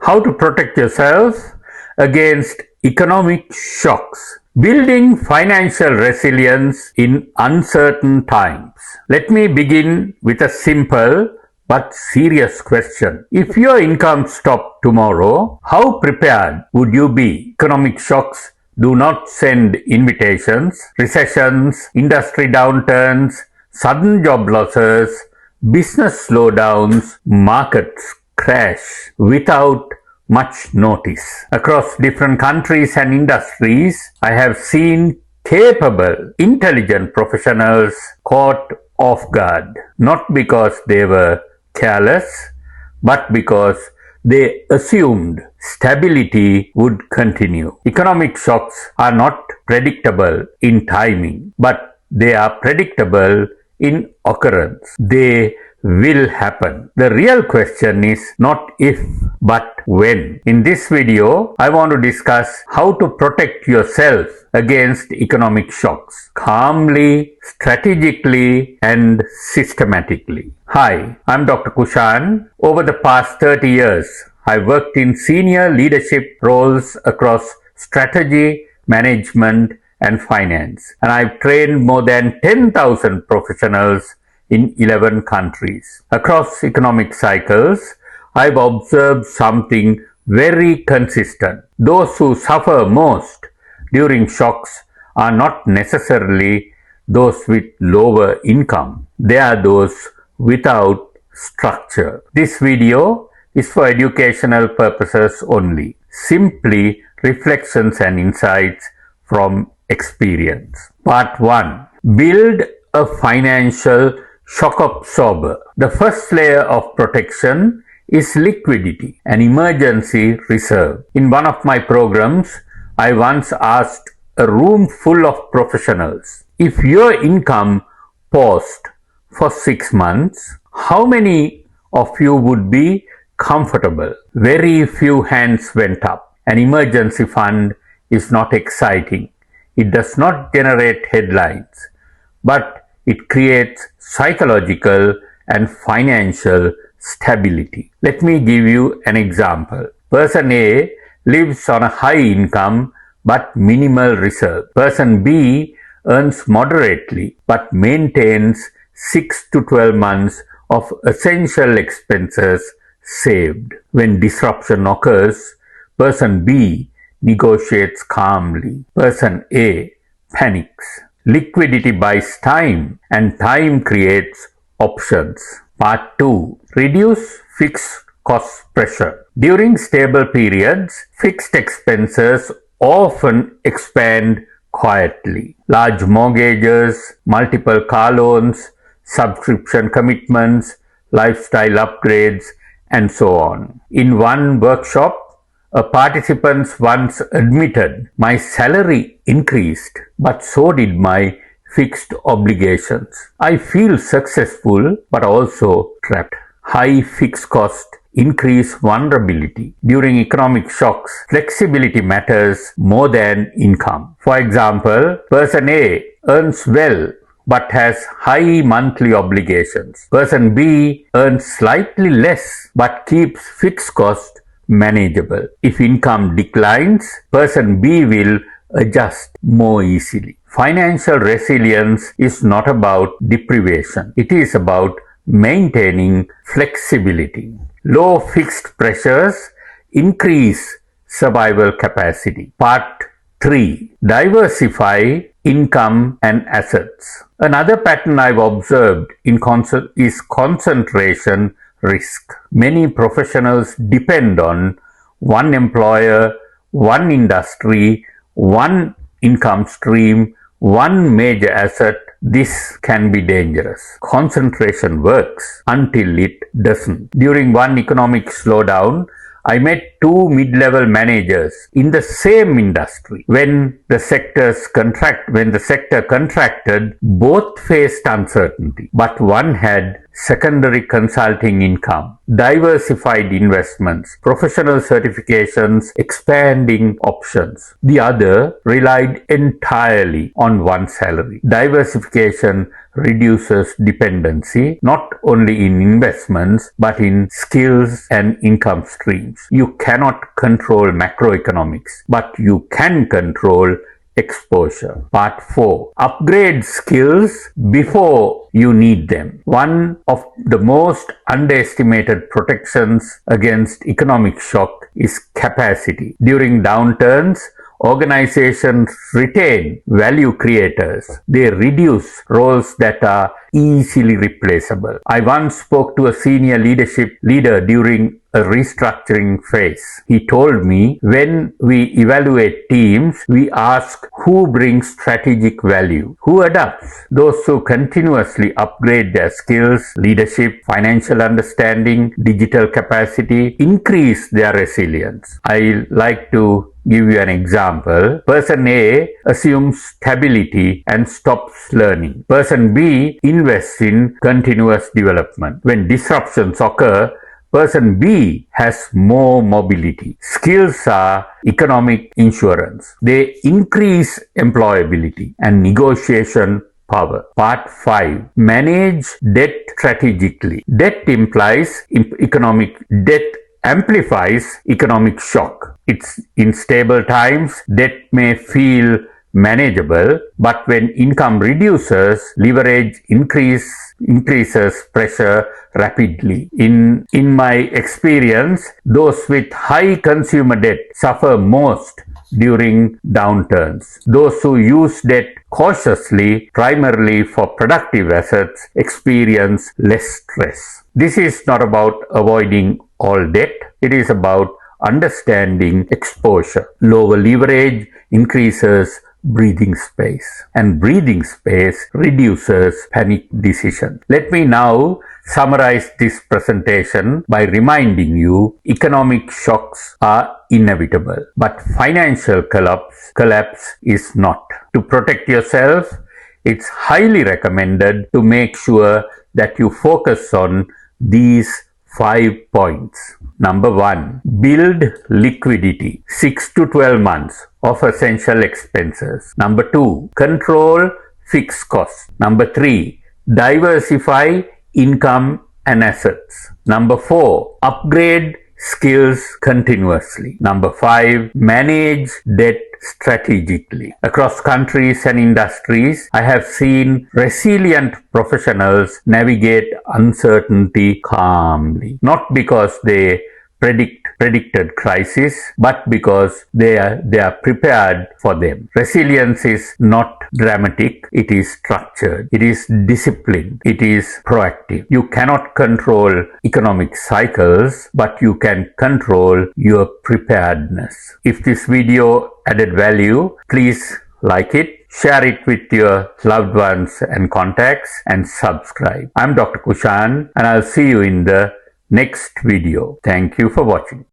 How to protect yourself against economic shocks. Building financial resilience in uncertain times. Let me begin with a simple but serious question. If your income stopped tomorrow, how prepared would you be? Economic shocks do not send invitations. Recessions, industry downturns, sudden job losses, business slowdowns, markets crash without much notice. Across different countries and industries, I have seen capable, intelligent professionals caught off guard, not because they were careless, but because they assumed stability would continue. Economic shocks are not predictable in timing, but they are predictable in occurrence. They will happen. The real question is not if, but when. In this video, I want to discuss how to protect yourself against economic shocks calmly, strategically, and systematically. Hi, I'm Dr. Kushan. Over the past 30 years, I worked in senior leadership roles across strategy, management, and finance. And I've trained more than 10,000 professionals in 11 countries. Across economic cycles, I've observed something very consistent. Those who suffer most during shocks are not necessarily those with lower income. They are those without structure. This video is for educational purposes only. Simply reflections and insights from experience. Part 1. Build a financial shock absorber. The first layer of protection is liquidity, an emergency reserve. In one of my programs, I once asked a room full of professionals, if your income paused for 6 months, how many of you would be comfortable? Very few hands went up. An emergency fund is not exciting. It does not generate headlines, but it creates psychological and financial stability. Let me give you an example. Person A lives on a high income but minimal reserve. Person B earns moderately but maintains 6 to 12 months of essential expenses saved. When disruption occurs, person B negotiates calmly. Person A panics. Liquidity buys time, and time creates options. Part 2. Reduce fixed cost pressure. During stable periods, fixed expenses often expand quietly. Large mortgages, multiple car loans, subscription commitments, lifestyle upgrades, and so on. In one workshop, a participant once admitted, my salary increased, but so did my fixed obligations. I feel successful, but also trapped. High fixed cost increase vulnerability. During economic shocks, flexibility matters more than income. For example, person A earns well, but has high monthly obligations. Person B earns slightly less, but keeps fixed cost manageable. If income declines, person B will adjust more easily. Financial resilience is not about deprivation. It is about maintaining flexibility. Low fixed pressures increase survival capacity. Part 3. Diversify income and assets. Another pattern I've observed is concentration risk. Many professionals depend on one employer, one industry, one income stream, one major asset. This can be dangerous. Concentration works until it doesn't. During one economic slowdown, I met two mid-level managers in the same industry. When the sector contracted, both faced uncertainty, but one had secondary consulting income, diversified investments, professional certifications, expanding options. The other relied entirely on one salary. Diversification reduces dependency not only in investments but in skills and income streams. You cannot control macroeconomics, but you can control exposure. Part 4. Upgrade skills before you need them. One of the most underestimated protections against economic shock is capacity. During downturns, organizations retain value creators. They reduce roles that are easily replaceable. I once spoke to a senior leader during a restructuring phase. He told me, when we evaluate teams, we ask who brings strategic value, who adapts. Those who continuously upgrade their skills, leadership, financial understanding, digital capacity, increase their resilience. I like to give you an example. Person A assumes stability and stops learning. Person B invests in continuous development. When disruptions occur, Person B has more mobility. Skills are economic insurance. They increase employability and negotiation power. Part 5. Manage debt strategically. Debt amplifies economic shock. It's in stable times, debt may feel manageable, but when income reduces, leverage increases pressure rapidly. In my experience, those with high consumer debt suffer most during downturns. Those who use debt cautiously, primarily for productive assets, experience less stress. This is not about avoiding all debt. It is about understanding exposure. Lower leverage increases breathing space, and breathing space reduces panic decision. Let me now summarize this presentation by reminding you economic shocks are inevitable, but financial collapse is not. To protect yourself, it's highly recommended to make sure that you focus on these 5 points. Number 1. Build liquidity, 6 to 12 months of essential expenses. Number 2. Control fixed costs. Number 3. Diversify income and assets. Number 4. Upgrade skills continuously. Number 5. Manage debt strategically. Across countries and industries, I have seen resilient professionals navigate uncertainty calmly, not because they predicted crisis, but because they are prepared for them. Resilience is not dramatic, it is structured, it is disciplined, it is proactive. You cannot control economic cycles, but you can control your preparedness. If this video added value, please like it, share it with your loved ones and contacts, and subscribe. I'm Dr. Kushan, and I'll see you in the next video. Thank you for watching.